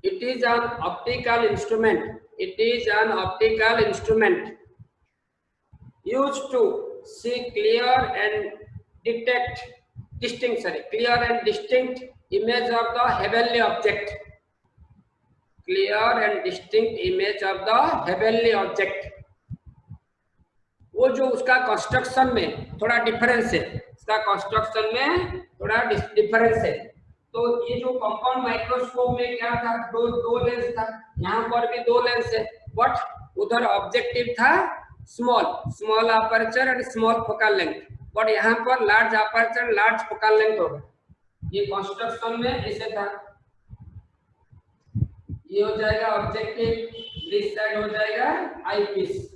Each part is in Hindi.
It is an optical instrument. It is an optical instrument used to see clear and distinct image of the heavenly object. Clear and distinct image of the heavenly object. वो जो उसका कंस्ट्रक्शन में थोड़ा डिफरेंस है, उसका कंस्ट्रक्शन में थोड़ा डिफरेंस है। तो ये जो कंपाउंड माइक्रोस्कोप में क्या था, दो लेंस था, यहाँ पर भी दो लेंस है, बट उधर ऑब्जेक्टिव था small aperture and small focal length, but यहाँ पर large aperture large focal length होगा। ये कंस्ट्रक्शन में ऐसे था, ये हो जाएगा ऑब्जेक्टिव, दिस साइड हो जाएगा आईपीस।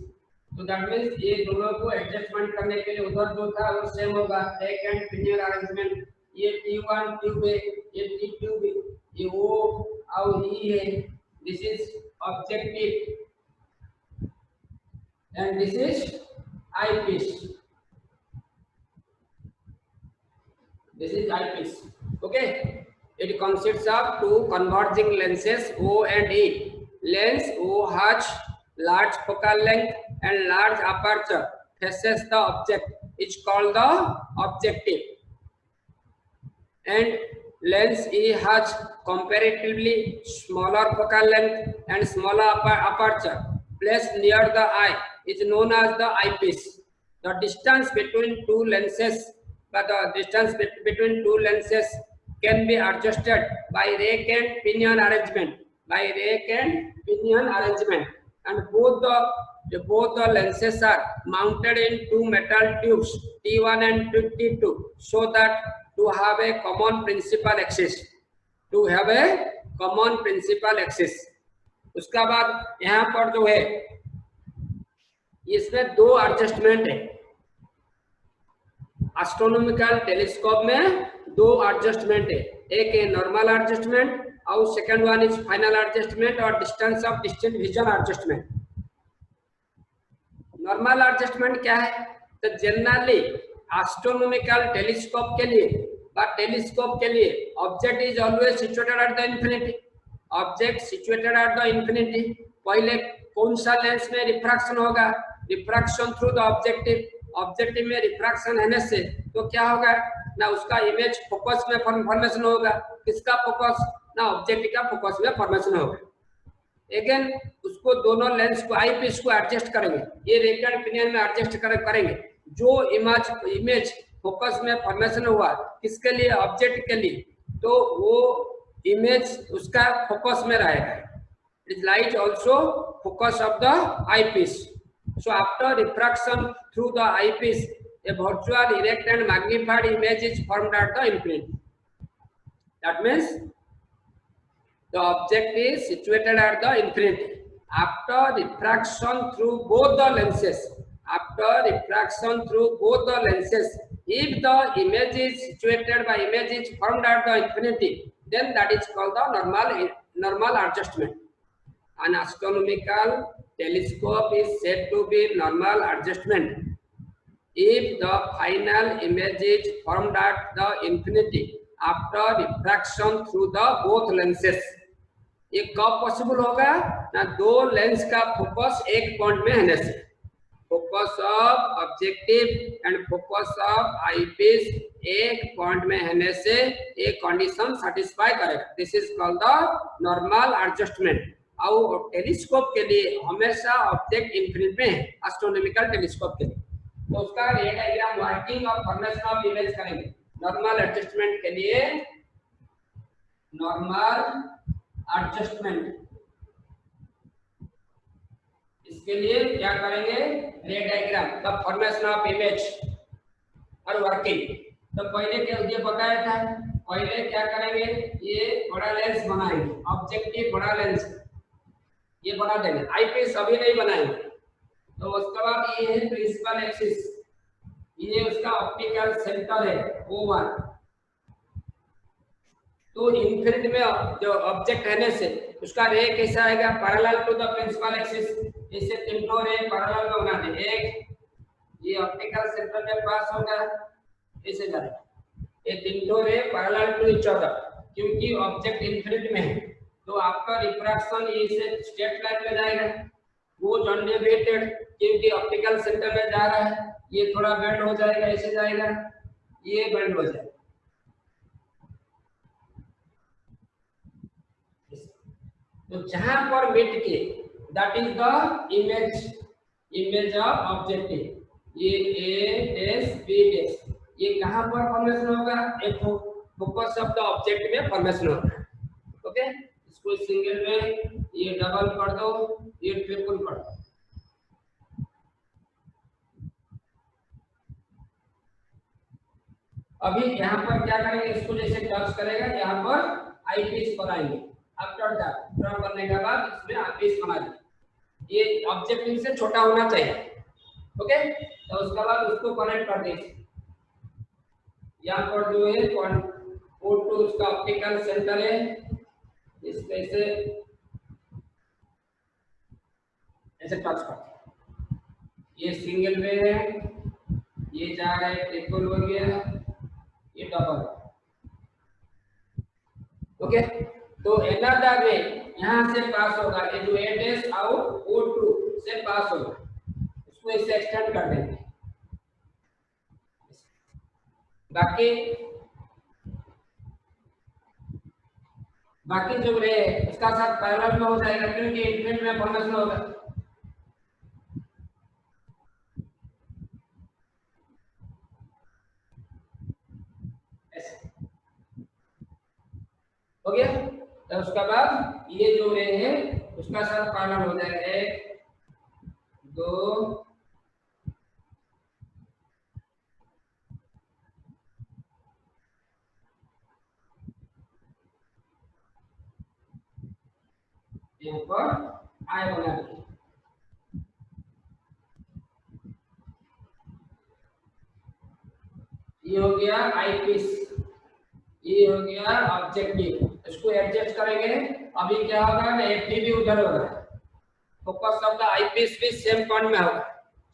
तो दैट मींस ये दोनों को एडजस्टमेंट करने के लिए उधर जो था वो सेम होगा, टेक एंड पिनियन अरेंजमेंट। ये T1 ट्यूब है, ये T ट्यूब है, ये O और E है। This is objective and this is eyepiece. This is eyepiece. Okay. It consists of two converging lenses O and E. Lens O has large focal length and large aperture. Faces the object. It's called the objective. And lens E has comparatively smaller focal length and smaller aperture. Placed near the eye is known as the eyepiece. The distance between two lenses. But the distance between two lenses can be adjusted by rack and pinion arrangement. And both the lenses are mounted in two metal tubes T1 and T2, so that to have a common principal axis. उसका बाद यहाँ पर जो है, इसमें दो एडजस्टमेंट है। एस्ट्रोनॉमिकल टेलीस्कोप में दो एडजस्टमेंट है, एक है नॉर्मल एडजस्टमेंट और second one is final adjustment और distance of distant vision adjustment. Normal adjustment क्या है? तो जनरली एस्ट्रोनॉमिकल टेलीस्कोप के लिए object is always situated at the infinity. पहले कौन सा लेंस में रिफ्रैक्शन होगा? रिफ्रैक्शन थ्रू द ऑब्जेक्टिव में रिफ्रैक्शन होने से तो क्या होगा ना, उसका इमेज फोकस में फॉर्मेशन होगा। किसका फोकस? ना ऑब्जेक्टिव का फोकस में फॉर्मेशन होगा। अगेन उसको दोनों लेंस को आईपीस को एडजस्ट करेंगे, ये रेक एंड पिनियन में एडजस्ट करेंगे। जो इमेज फोकस में फॉर्मेशन हुआ किसके लिए? ऑब्जेक्ट के लिए, तो वो इमेज उसका फोकस में रहेगा। It lies also focus of the eyepiece. So after refraction through the eyepiece, a virtual erect and magnified image is formed at the infinity. That means the object is situated at the infinity. After refraction through both the lenses, if the image is situated by image is formed at the infinity, then that is called the normal adjustment. An astronomical telescope is said to be normal adjustment if the final image is formed at the infinity after refraction through the both lenses. ये कब पॉसिबल होगा ना? दो लेंस का फोकस एक पॉइंट में होने से, focus of objective and focus of eyepiece एक पॉइंट में होने से एक कंडीशन सेटिस्फाई करेगा। This is called the normal adjustment. और टेलीस्कोप के लिए हमेशा ऑब्जेक्ट इन्फिनिटी में है, एस्ट्रोनॉमिकल टेलीस्कोप के लिए। तो उसका रे डायग्राम वर्किंग और फॉर्मेशन ऑफ इमेज करेंगे। नॉर्मल एडजस्टमेंट के लिए नॉर्मल एडजस्टमेंट, इसके लिए क्या करेंगे? रे diagram, the formation of image और वर्किंग। तो पहले क्या ये बताया था, पहले क्या करेंगे? ये बड़ा लेंस बनाएंगे, ऑब्जेक्टिव बड़ा लेंस ये बना देंगे, आईपीस अभी नहीं बनाएंगे। तो उसके बाद ये है प्रिंसिपल एक्सिस, ये उसका ऑप्टिकल सेंटर है O1। तो इन्फिनिटी में जो ऑब्जेक्ट रहने से उसका रे कैसा आएगा? Parallel to the principal axis. इसे तीनों रे पैरेलल में बना दे। एक ये ऑप्टिकल सेंटर में पास होगा, ऐसे जाएगा। ये तीनों ray parallel to each other, क्योंकि ऑब्जेक्ट इन्फिनिट में है तो आपका रिफ्रैक्शन इसे स्ट्रेट लाइन में जाएगा, वो अनडेविएटेड क्योंकि ऑप्टिकल सेंटर में जा रहा है, ये थोड़ा बेंड हो जाएगा, ऐसे जाएगा, ये बेंड हो जाएगा। तो जहां पर मिट के that is the image of objective, ये ए एस बी एस, ये कहां पर फॉर्मेशन होगा, एक फोकस ऑफ द ऑब्जेक्ट में फॉर्मेशन होगा। ओके, इसको सिंगल में, ये डबल कर दो, ये ट्रिपल कर दो। अभी यहाँ पर क्या करेंगे, इसको जैसे टच करेगा यहाँ पर आई पीस बनाएंगे। आफ्टर दैट ड्रॉ करने के बाद इसमें आई पीस बना देंगे, ये ऑब्जेक्टिव से छोटा होना चाहिए। ओके, तो उसके बाद उसको कनेक्ट कर देंगे। यहाँ पर जो है O2 उसका ऑप्टिकल सेंटर है, इसको ऐसे टच कर, ये सिंगल वे है, ये जा रहा है ट्रिपल हो गया, ये डबल। ओके, तो अनदर वे यहां से पास होगा, ये जो ए डैश आउट O2 से पास होगा, उसको इसे एक्सटेंड कर देंगे। बाकी जो रे इसका साथ पैरेलल में हो जाएगा, क्योंकि इन्फिनिट में फॉर्मेशन होगा। हो गया, तो उसके बाद ये जो रे है उसका साथ पैरेलल हो जाएगा, 1 2 यहाँ पर आई बना दिया। ये हो गया आई पीस, ये हो गया ऑब्जेक्टिव, इसको एडजस्ट करेंगे। अभी क्या होगा ना, एफडी भी उधर होगा, focus of the eyepiece भी सेम पॉइंट में होगा।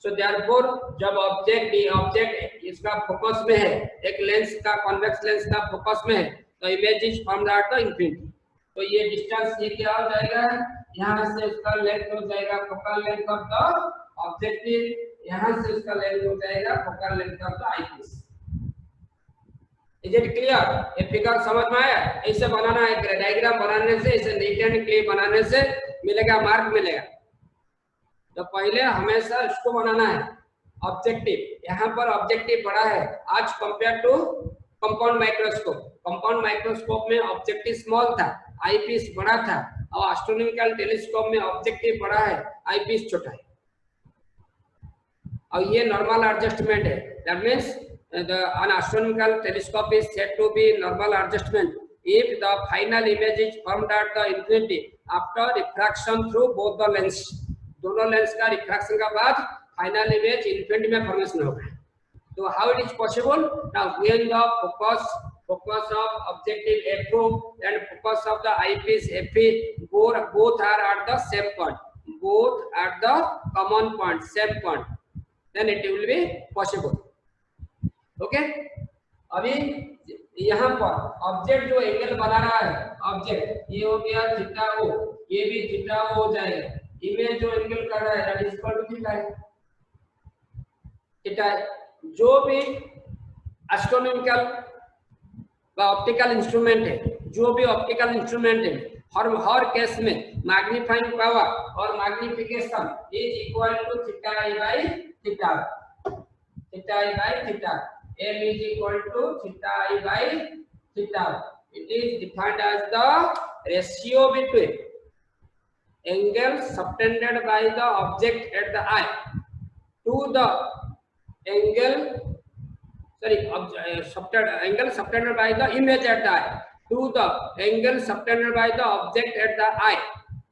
सो देयरफॉर जब ऑब्जेक्ट इसका फोकस में है, एक लेंस का कॉन्वेक्स लेंस का फोकस में है, तो image is from that the infinity. तो ये डिस्टेंस ये क्या हो जाएगा, यहाँ से उसका लेंथ हो जाएगा focal length of the objective, यहाँ से उसका लेंथ हो जाएगा focal length of the eyepiece. Is it clear? ये फिगर समझ में आया? ऐसे बनाना है, डायग्राम बनाने से, इसे नीट एंड क्लियर बनाने से मिलेगा, मार्क मिलेगा। तो पहले हमेशा इसको बनाना है ऑब्जेक्टिव, यहाँ पर ऑब्जेक्टिव बड़ा है आज compare to compound microscope. Compound microscope में ऑब्जेक्टिव स्मॉल था, आई पीस बड़ा था, और एस्ट्रोनॉमिकल टेलीस्कोप में ऑब्जेक्टिव बड़ा है, आई पीस छोटा है। और ये नॉर्मल एडजस्टमेंट है, that means an astronomical telescope is said to be normal adjustment if the final image is formed at the infinity after refraction through both the lens। दोनों लेंस का रिफ्रैक्शन का बाद फाइनल इमेज इन्फिनिटी में फॉर्मेशन होगा। तो how it is possible? Now when the focus of objective F2 and focus of the eyepiece FE both are at the same point, both at the common point, same point, then it will be possible। Okay, अभी यहाँ पर ऑब्जेक्ट जो एंगल बना रहा है, ऑब्जेक्ट ये हो गया थीटा ओ, ये भी थीटा ओ हो जाएगा। इमेज जो एंगल कर रहा है that is equal to theta है, थीटा है। जो भी एस्ट्रोनॉमिकल व ऑप्टिकल इंस्ट्रूमेंट है, जो भी ऑप्टिकल इंस्ट्रूमेंट है, हर केस में मैग्नीफाइंग पावर और magnification is equal to theta I by theta, theta I by theta. M is equal to theta I by theta. It is defined as the ratio between angle subtended by the object at the eye to the angle, angle subtended by the image at the eye to the angle subtended by the object at the eye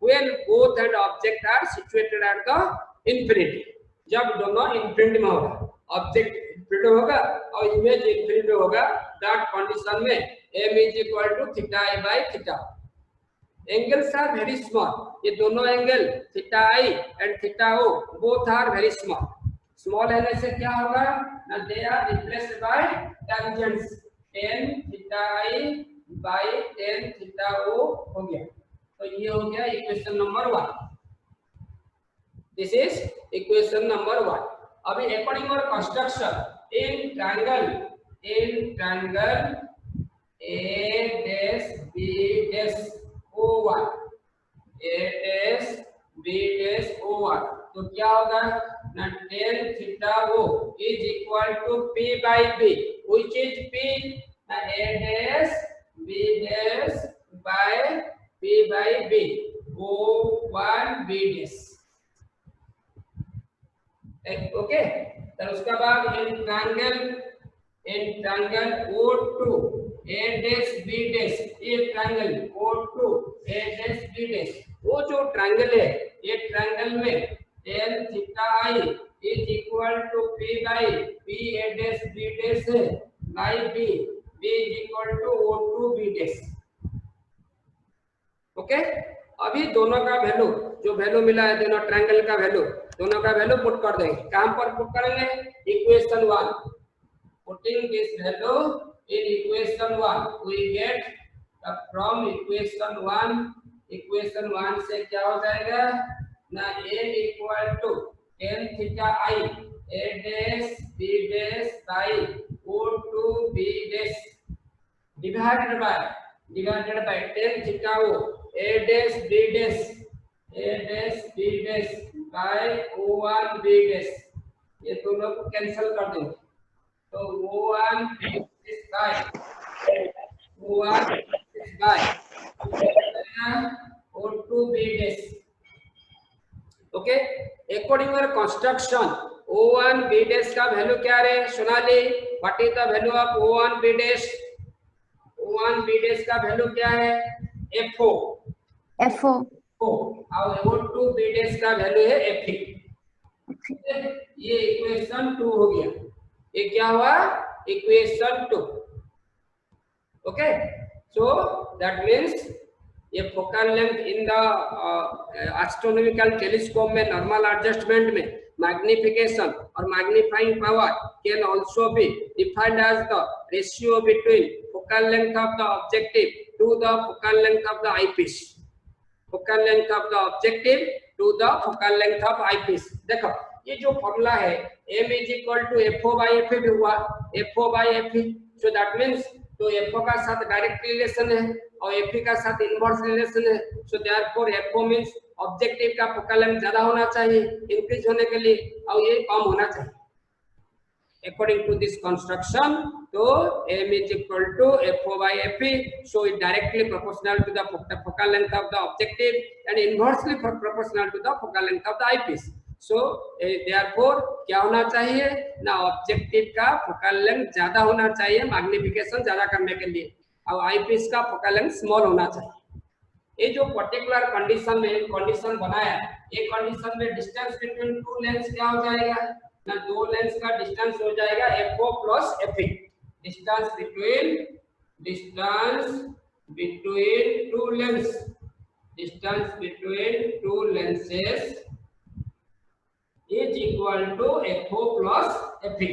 when both and object are situated at the infinity। जब दोनों इन्फिनिटी में होगा, ऑब्जेक्ट इन्फिनिटी होगा और इमेज इन्फिनिटी होगा, दैट कंडीशन में m is equal to theta I by theta। Angles are very small, ये दोनों angle theta I and theta O both are very small. Small होने से क्या होगा ना, they are replaced by tangents. tan theta i by tan theta o हो गया। तो ये हो गया equation number 1। This is equation number 1। अभी अकॉर्डिंग और construction in triangle a dash b dash o1 a dash b dash o1 तो क्या होगा ना tan theta o is equal to p by b which is p ना a dash b dash by p by b o1 b dash okay. तो उसके बाद in triangle O2 A dash B dash ये triangle O2 A dash B dash वो जो ट्रायंगल है ये ट्रायंगल में tan theta i is equal to p by p A dash B dash है by b b is equal to O2 B dash. Okay. अभी दोनों का वैल्यू जो वैल्यू मिला है दोनों ट्रायंगल का वैल्यू दोनों का वैल्यू पुट कर देंगे। कहां पर पुट करेंगे equation 1 putting this value in equation 1 we get from equation 1 से क्या हो जाएगा ना a equal to tan theta i a dash b dash by o2 b dash divided by tan theta o a dash b dash by o1 b dash ये दोनों को कैंसिल कर देंगे तो o1 b dash by o1 dash by o2 b dash। Okay. According और कंस्ट्रक्शन o1 b dash का वैल्यू क्या है Sonali what is the value of o1 b dash O1 B dash का वैल्यू क्या है FO और O2 B dash का वैल्यू है FE। ये इक्वेशन 2 हो गया। ये क्या हुआ equation 2। Okay. So that means ये focal length in the astronomical telescope में नॉर्मल एडजस्टमेंट में magnification or magnifying power can also be defined as the ratio between focal length of the objective to the focal length of the eyepiece। focal length of the objective to the focal length of eyepiece। देखो ये जो फॉर्मूला है m is equal to fo by fe भी हुआ fo by fe so that means तो fo का साथ डायरेक्ट रिलेशन है और fe का साथ इनवर्स रिलेशन है so therefore fo means objective का फोकल लेंथ ज्यादा होना चाहिए इंक्रीज होने के लिए और ये कम होना चाहिए अकॉर्डिंग टू दिस कंस्ट्रक्शन। तो m is equal to fo by fe so it directly proportional to the focal length of the objective and inversely proportional to the focal length of the eyepiece। so therefore क्या होना चाहिए ना ऑब्जेक्टिव का फोकल लेंथ ज्यादा होना चाहिए मैग्निफिकेशन ज्यादा करने के लिए और आईपीस का फोकल लेंथ स्मॉल होना चाहिए। ये जो पर्टिकुलर कंडीशन में कंडीशन बनाया ये कंडीशन में डिस्टेंस बिटवीन टू लेंस क्या हो जाएगा ना दो लेंस का डिस्टेंस हो जाएगा FO plus FE। Distance between two lenses is equal to FO plus FE।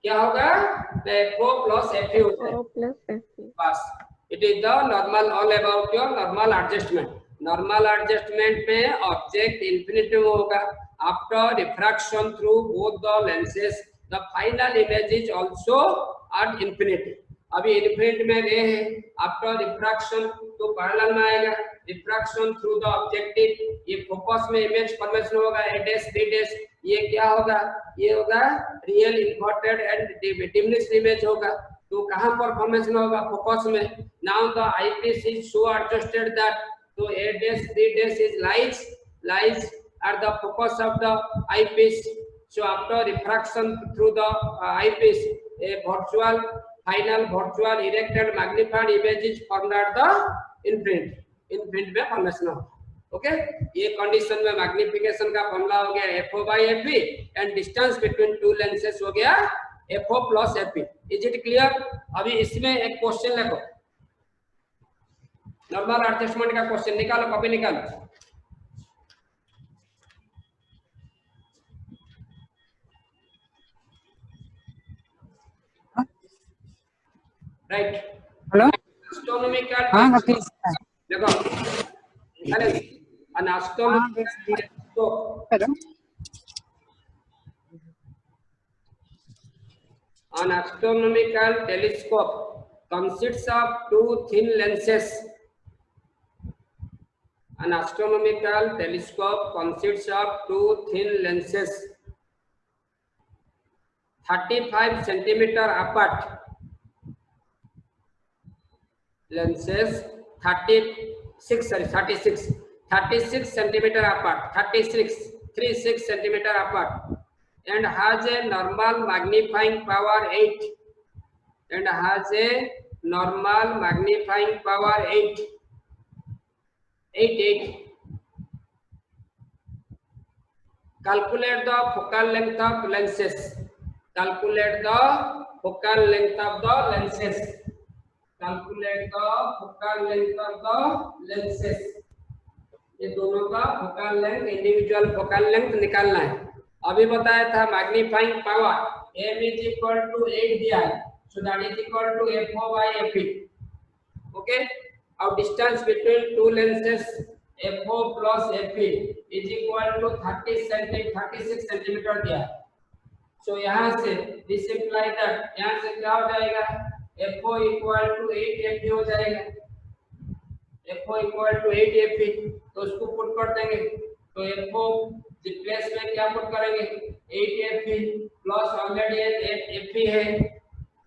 क्या होगा FO प्लस FE होता है बस। It is the normal all about your normal adjustment। normal adjustment में ऑब्जेक्ट इंफिनिटी में होगा after diffraction through both the lenses the final image is also at infinity। अभी इन्फिनिटी में रे है आफ्टर रिफ्रैक्शन तो पैरेलल में आएगा रिफ्रैक्शन थ्रू द ऑब्जेक्टिव ये फोकस में इमेज फॉर्मेशन होगा ए डैश बी डैश ये क्या होगा ये होगा real inverted and diminished image होगा तो कहां पर फॉर्मेशन होगा फोकस में। Now the eyepiece is so adjusted that तो A dash B dash is lies at the focus of the eyepiece so after refraction through the eyepiece a final virtual erected magnified image is formed at the infinite में फॉर्मेशन होगा। ओके ये कंडीशन में मैग्निफिकेशन का फॉर्मूला हो गया FO by FE and distance between two lenses हो गया FO plus FE। Is it clear? अभी इसमें एक क्वेश्चन लिखो नॉर्मल एडजस्टमेंट का क्वेश्चन निकालो कॉपी निकालो। राइट। हेलो एस्ट्रोनॉमिकल हाँ वकील देखो an astronomical telescope hello an astronomical telescope consists of two thin lenses. An astronomical telescope consists of two thin lenses 35 centimeter apart. Lenses 36 centimeter apart, 36 centimeter apart, and has a normal magnifying power 8 and has a normal magnifying power 8. Calculate the focal length of lenses. Calculate the focal length of the lenses. Calculate the focal length of the lenses. ये दोनों का focal length, individual focal length निकालना है। अभी बताया था magnifying power m is equal to 8 दिया है, so that is equal to f0 by fe. Okay, our distance between two lenses f0 plus fe is equal to 36 centimeter दिया है। So यहाँ से this implies that यहाँ से क्या हो जाएगा, f0 equal to 8 fe हो जाएगा, f0 equal to 8 fe, तो उसको पुट कर देंगे। तो f0 रिप्लेस में क्या पुट करेंगे, 8 fe प्लस ऑलरेडी fe है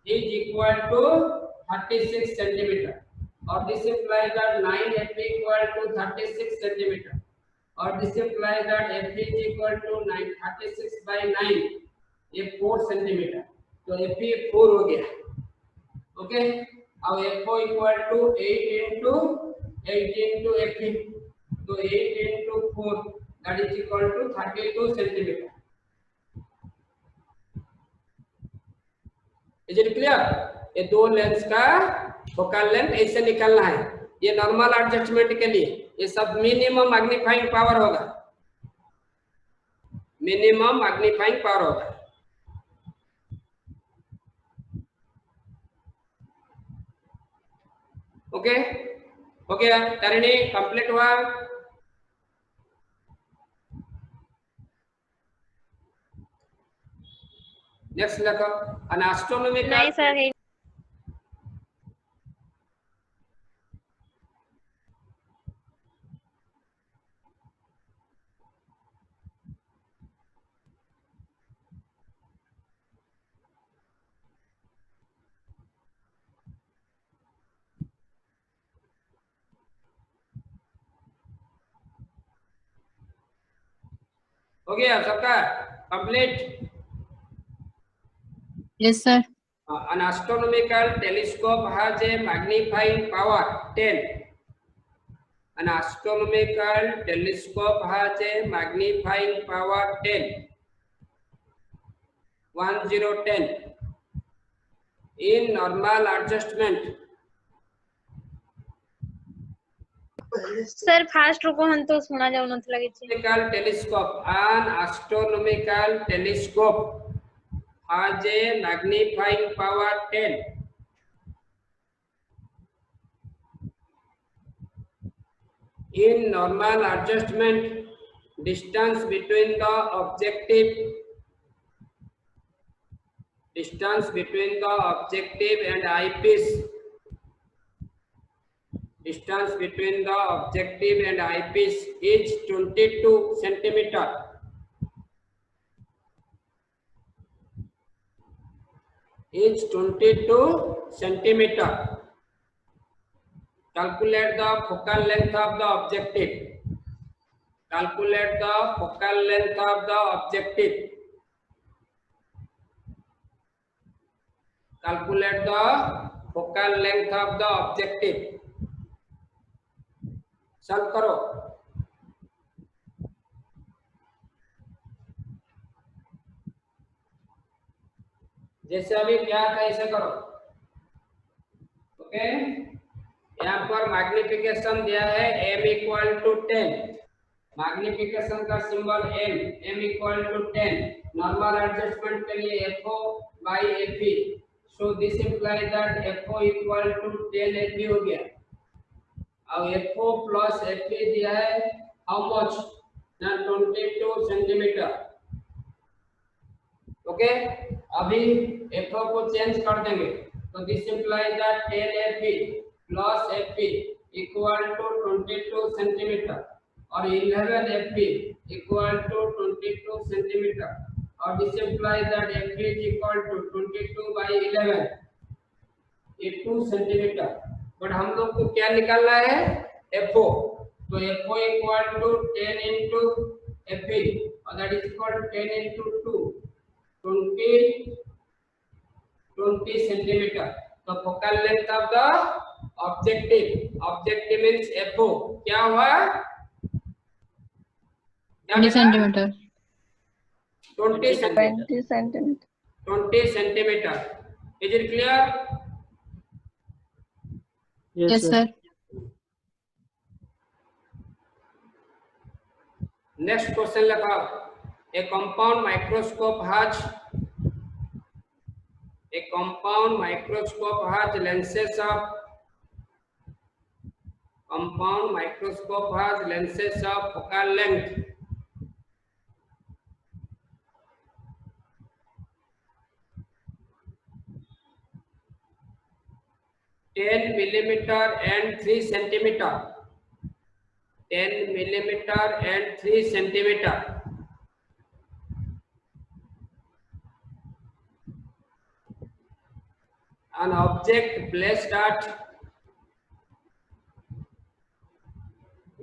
is equal to 36 centimeter, और this implies that 9 fe equal to 36 centimeter, और this implies that fe is equal to 36 by 9, ये 4 centimeter, तो fe 4 हो गया। ओके, अब f0 equal to 8 into fe, तो 8 into 4 that is equal to 32 centimeter. Is it clear? ये दो लेंस का फोकल लेंथ ऐसे निकालना है। ये नॉर्मल एडजस्टमेंट के लिए ये सब मिनिमम मैग्नीफाइंग पावर होगा, मिनिमम मैग्नीफाइंग पावर होगा। ओके ओके, तारिणी कंप्लीट हुआ। नेक्स्ट लिखो, एन एस्ट्रोनॉमिकल। नहीं सर है। हो गया सबका complete? Yes sir. An astronomical telescope has a magnifying power 10. An astronomical telescope has a magnifying power 10. 1010. In normal adjustment. Sir fast रुको, हम तो सुना जाऊ न लगे छी। Astronomical telescope, an astronomical telescope has a magnifying power 10. In normal adjustment, distance between the objective and eyepiece, distance between the objective and eyepiece is 22 centimeter. Is 22 centimeter. Calculate the focal length of the objective. Calculate the focal length of the objective. Calculate the focal length of the objective. Solve करो। जैसे अभी क्या था ऐसे करो। ओके, यहाँ पर मैग्निफिकेशन दिया है m इक्वल टू 10, मैग्निफिकेशन का symbol m equal to 10, normal adjustment के लिए f0 by fe, So this implies that FO equal to 10 FB हो गया। अब FO plus FB दिया है how much? ना 22 सेंटीमीटर। ओके, अभी FO को चेंज कर देंगे तो this implies that 10 FB plus FB equal to 22 centimetre और 11 FB equal to 22 सेंटीमीटर और this implies that FB is equal to 22 by 11 ये 2 सेंटीमीटर। बट हम लोग को क्या निकालना है FO, तो FO equal to 10 into FB और that is equal to 10 into 2 20 centimetre. तो focal length of the objective means FO क्या हुआ 20 centimetre 20 centimetre. Is it clear? Yes sir. Next question लगाओ। A compound microscope has lenses of focal length 10 millimeter and 3 centimeter 10 millimeter and 3 centimeter an object placed at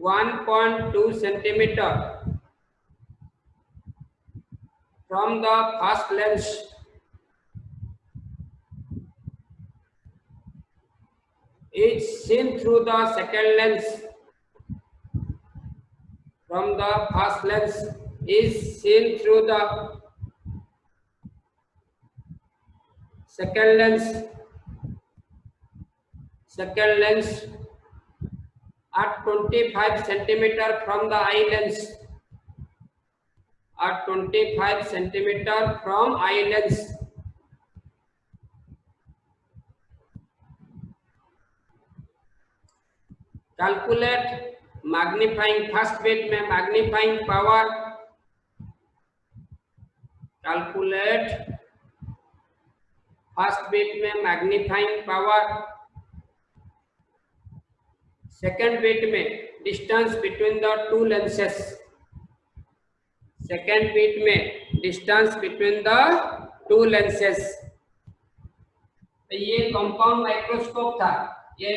1.2 centimeter from the first lens is seen through the second lens from the first lens is seen through the second lens at 25 centimeter from the eye lens at 25 centimeter from eye lens calculate magnifying first bit में magnifying power calculate first bit में मैग्नीफाइंग पावर सेकंड बिट में distance between the two lenses second bit में distance between the two lenses. ये कंपाउंड माइक्रोस्कोप था। ये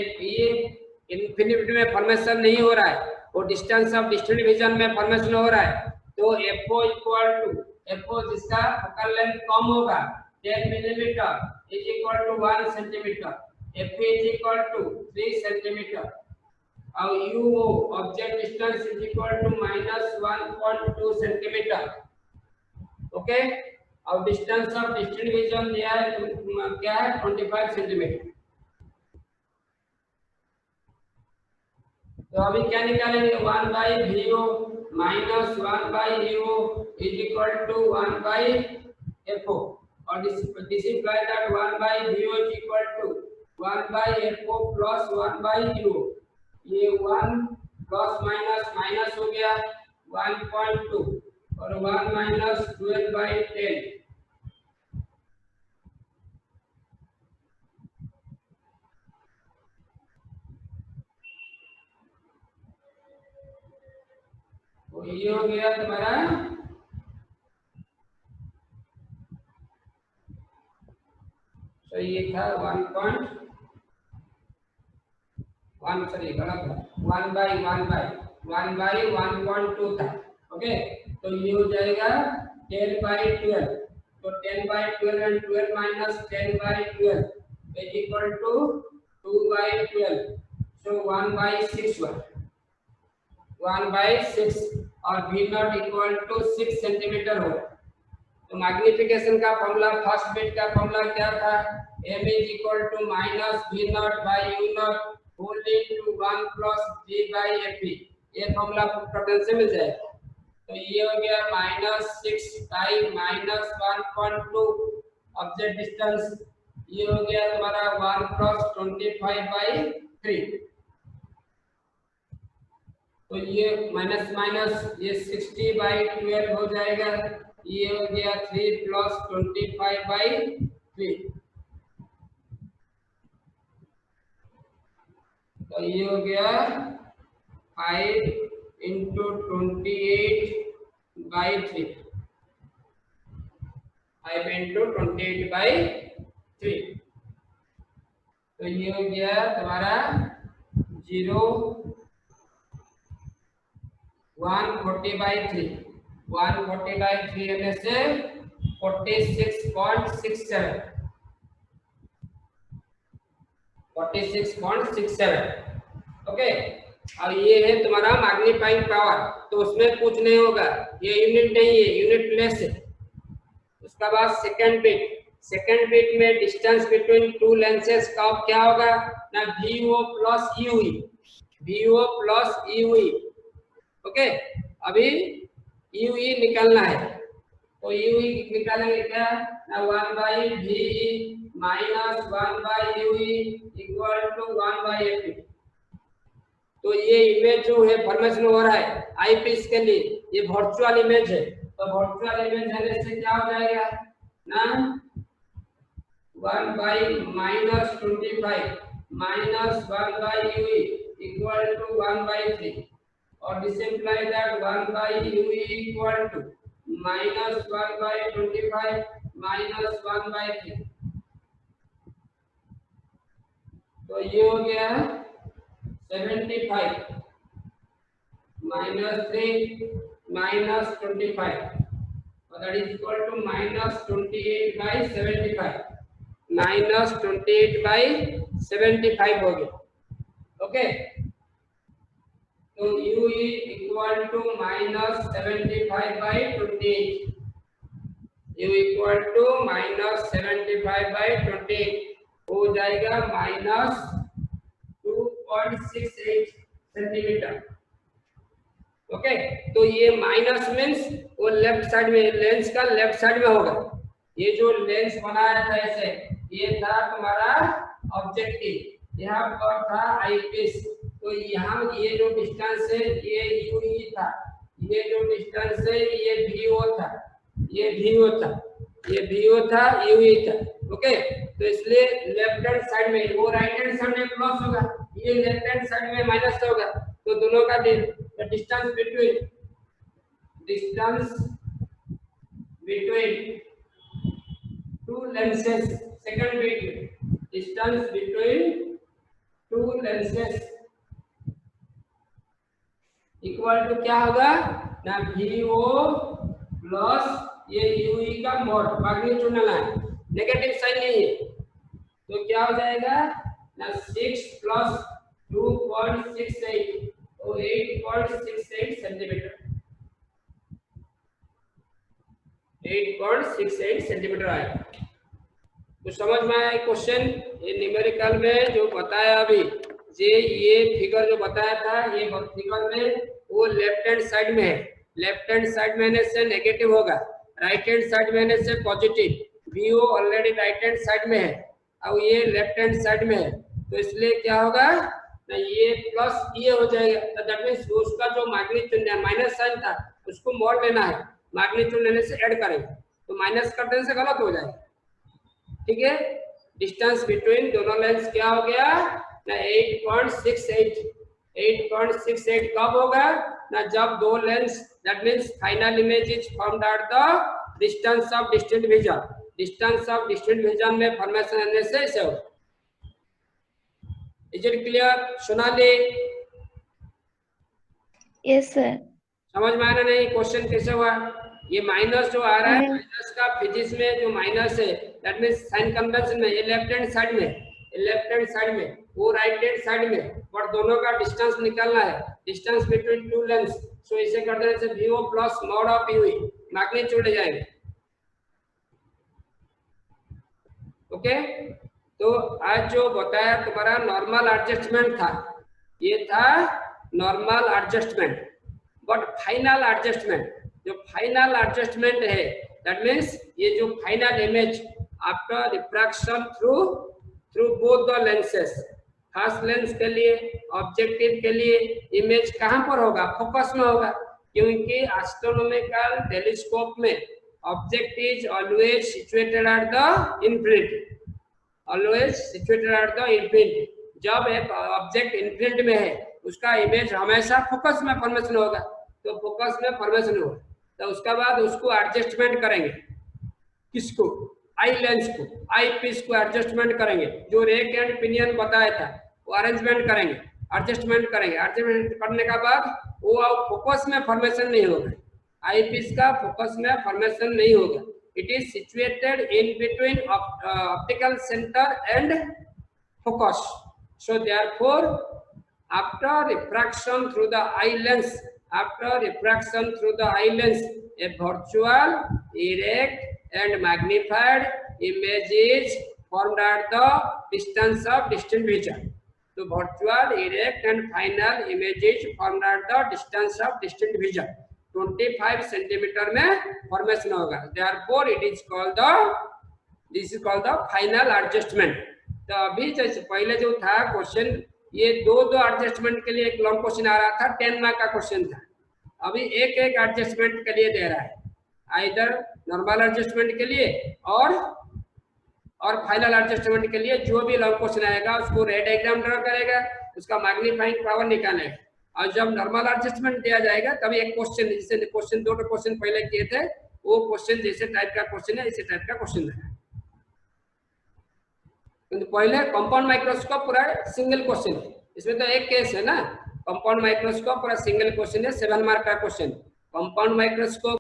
इन्फिनिटी में फॉर्मेशन नहीं हो रहा है और डिस्टेंस ऑफ डिस्टेंट विजन में फॉर्मेशन हो रहा है। तो FO इक्वल टू FO जिसका फोकल लेंथ कम होगा 10 millimetre is equal to 1 centimetre FP is equal to 3 centimetre और UO object distance is equal to -1.2 centimetre. Okay, और डिस्टेंस ऑफ डिस्टेंट विजन दिया है क्या है 25 सेंटीमीटर। तो अभी क्या निकालेंगे 1 by VO minus 1 by UO is equal to 1 by FO और this implies that 1 by VO is equal to 1 by FO plus 1 by UO। ये 1 plus minus हो गया 1.2 और 1 minus 12 by 10 तो ये हो गया तुम्हारा तो ये था 1.1 सॉरी गलत 1 by 1.2 था। ओके, तो ये हो जाएगा 10 by 12 तो 10 by 12 and 12 minus 10 by 12 is equal to 2 by 12 so 1 by 6 1 by 6 और V naught equal to 6 centimetre हो। तो मैग्निफिकेशन का फॉर्मूला फर्स्ट बिट का फॉर्मूला क्या था M is equal to minus V naught by U naught whole into 1 plus G by FE। ये फॉर्मूला प्रोटेंशियल से मिल जाएगा। तो ये हो गया -6 बाय -1.2 ऑब्जेक्ट डिस्टेंस ये हो गया तुम्हारा 1 + 25/3, तो ये माइनस माइनस ये 60/12 हो जाएगा। ये हो गया 3 + 25/3, तो ये हो गया 5 × 28/3, 5 × 28/3, तो ये हो गया तुम्हारा 0 140/3, 140/3 में से 46.67, 46.67। ओके, अब ये है तुम्हारा मैग्नीफाइंग पावर, तो उसमें कुछ नहीं होगा, ये यूनिट नहीं है, यूनिट लेस है। उसका बाद सेकंड बिट में डिस्टेंस बिटवीन टू लेंसेज का क्या होगा ना, VO + EUE, VO + EUE। Okay, अभी EUE निकालना है, तो EUE निकालेंगे क्या ना, 1/VE - 1/UE = 1/AP। तो ये इमेज जो है फॉर्मेशन हो रहा है आईपीस के लिए, ये वर्चुअल इमेज है, तो वर्चुअल इमेज आने से क्या हो जाएगा ना, 1/-25 - 1/UE = 1/3, और this implies that 1/UE = -1/25 - 1/3, तो ये हो गया 75 - 3 - 25, और that is equal to -28/75, -28/75 हो गया। ओके, तो UE equal to -75/28, U equal to -75/28 हो जाएगा -2.68 सेंटीमीटर। ओके, तो ये माइनस मीन्स वो लेफ्ट साइड में, लेंस का लेफ्ट साइड में होगा। ये जो लेंस बनाया था ऐसे, ये था तुम्हारा ऑब्जेक्टिव, यहाँ पर था आईपीस, तो यहाँ ये जो डिस्टेंस है ये UE था, ये जो डिस्टेंस है ये VO था, ये VO था, ये VO था, UE था। ओके, तो इसलिए लेफ्ट हैंड साइड में, वो राइट हैंड साइड में प्लस होगा, ये लेफ्ट हैंड साइड में माइनस होगा, तो दोनों का distance between two lenses, second bit distance between two lenses equal to क्या होगा ना, VO प्लस ये UE का मॉड, मैग्नीट्यूड लेना है, नेगेटिव साइन नहीं है, तो क्या हो जाएगा ना 6 + 2.68, तो 8.68 सेंटीमीटर, 8.68 सेंटीमीटर आया। तो समझ में आया क्वेश्चन, ये न्यूमेरिकल में जो बताया अभी, ये फिगर जो बताया था, ये फिगर में वो लेफ्ट हैंड साइड में है, लेफ्ट हैंड साइड में आने से नेगेटिव होगा, राइट हैंड साइड में आने से positive. VO already right hand side में है, अब ये लेफ्ट हैंड साइड में है, तो इसलिए क्या होगा ना, ये प्लस ये हो जाएगा, तो दैट मींस उसका जो मैग्नीट्यूड माइनस साइन था उसको मॉड लेना है, मैग्नीट्यूड लेने से ऐड करेंगे, तो माइनस कर देने से गलत हो जाएगा। ठीक है, डिस्टेंस बिटवीन दोनों लेंस क्या हो गया ना 8.68, 8.68 कब होगा ना, जब दो lens, that means final image is formed at the distance of distant vision, distance of distant vision में फॉर्मेशन होने से ऐसे होगा। Is it clear Sonali? Yes sir. समझ में आना नहीं क्वेश्चन कैसे हुआ? ये माइनस जो आ रहा है, माइनस का फिजिक्स में जो माइनस है, दैट मींस साइन कन्वेंशन में ये लेफ्ट हैंड साइड में, लेफ्ट हैंड साइड में, वो राइट हैंड साइड में, और दोनों का डिस्टेंस निकालना है, डिस्टेंस बिटवीन टू लेंस, सो इसे कर देने से VO plus mod of UE magnitude हो जाएगा। ओके, तो आज जो बताया तुम्हारा नॉर्मल एडजस्टमेंट था, ये था normal adjustment, but final adjustment, जो फाइनल एडजस्टमेंट है, दैट मींस ये जो final image after refraction through both the lenses. First lens के लिए, ऑब्जेक्टिव के लिए इमेज कहां पर होगा? फोकस में होगा, क्योंकि एस्ट्रोनॉमिकल टेलीस्कोप में object is always situated at the infinity, always situated at the infinity. जब एक ऑब्जेक्ट इन्फिनिटी में है उसका इमेज हमेशा फोकस में फॉर्मेशन होगा, तो फोकस में फॉर्मेशन होगा तो उसके बाद उसको एडजस्टमेंट करेंगे। किसको? आई लेंस को, आई पीस को एडजस्टमेंट करेंगे। जो रेक एंड पिनियन बताया था वो अरेंजमेंट करेंगे, एडजस्टमेंट करेंगे। एडजस्टमेंट करने के बाद वो फोकस में फॉर्मेशन नहीं होगा, आई पीस का फोकस में फॉर्मेशन नहीं होगा। It is situated in between optical centre and focus. So therefore, after refraction through the eye lens, a virtual, erect, and magnified image is formed at the distance of distant vision. So virtual, erect, and final image is formed at the distance of distant vision. 25 centimeter में formation होगा. Therefore, this is called the final adjustment. तो अभी जैसे पहले जो था क्वेश्चन, ये दो एडजस्टमेंट के लिए एक लॉन्ग क्वेश्चन आ रहा था, 10 मार्क का क्वेश्चन था। अभी एक एडजस्टमेंट के लिए दे रहा है, आइदर नॉर्मल एडजस्टमेंट के लिए और फाइनल एडजस्टमेंट के लिए। जो भी लॉन्ग क्वेश्चन आएगा उसको रेड डायग्राम ड्रा करेगा, उसका मैग्नीफाइंग पावर निकालेगा, और जब नॉर्मल एडजस्टमेंट दिया जाएगा तभी एक क्वेश्चन, जैसे क्वेश्चन दो क्वेश्चन पहले किए थे, वो क्वेश्चन जैसे टाइप का क्वेश्चन है, इसी टाइप का क्वेश्चन है। तो पहले कंपाउंड माइक्रोस्कोप पूरा सिंगल क्वेश्चन है, इसमें तो एक केस है ना। कंपाउंड माइक्रोस्कोप पूरा सिंगल क्वेश्चन है, 7 मार्क का क्वेश्चन। Compound microscope